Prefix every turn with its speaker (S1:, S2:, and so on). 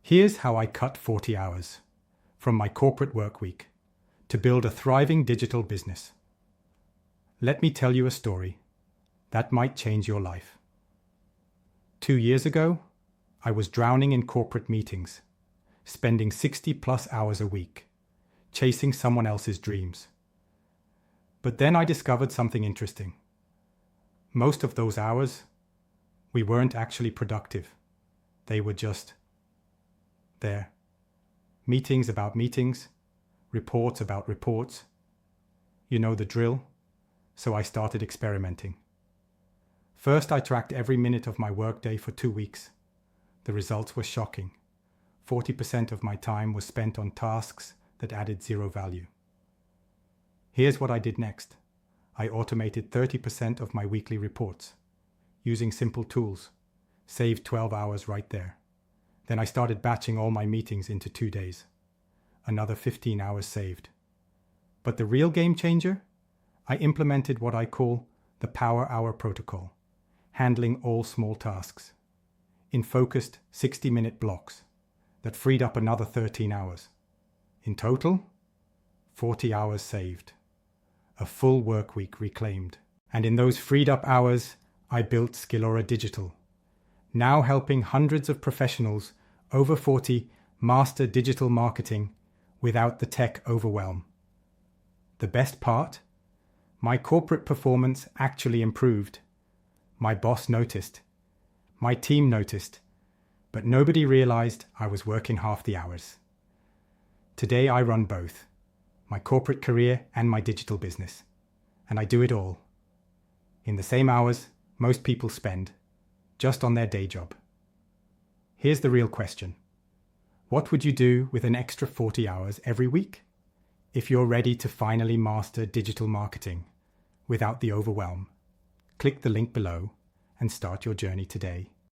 S1: Here's how I cut 40 hours from my corporate work week to build a thriving digital business. Let me tell you a story that might change your life. 2 years ago, I was drowning in corporate meetings, spending 60+ hours a week, chasing someone else's dreams. But then I discovered something interesting. Most of those hours, we weren't actually productive. They were just there. Meetings about meetings, reports about reports. You know the drill. So I started experimenting. First, I tracked every minute of my workday for 2 weeks. The results were shocking. 40% of my time was spent on tasks that added zero value. Here's what I did next. I automated 30% of my weekly reports using simple tools. Saved 12 hours right there. Then I started batching all my meetings into 2 days. Another 15 hours saved. But the real game changer? I implemented what I call the Power Hour protocol, handling all small tasks in focused 60-minute blocks that freed up another 13 hours. In total, 40 hours saved, a full work week reclaimed. And in those freed up hours, I built SkilloraDigital, now helping hundreds of professionals over 40 master digital marketing without the tech overwhelm. The best part? My corporate performance actually improved. My boss noticed. My team noticed. But nobody realized I was working half the hours. Today I run both, my corporate career and my digital business. And I do it all in the same hours most people spend just on their day job. Here's the real question. What would you do with an extra 40 hours every week if you're ready to finally master digital marketing without the overwhelm? Click the link below and start your journey today.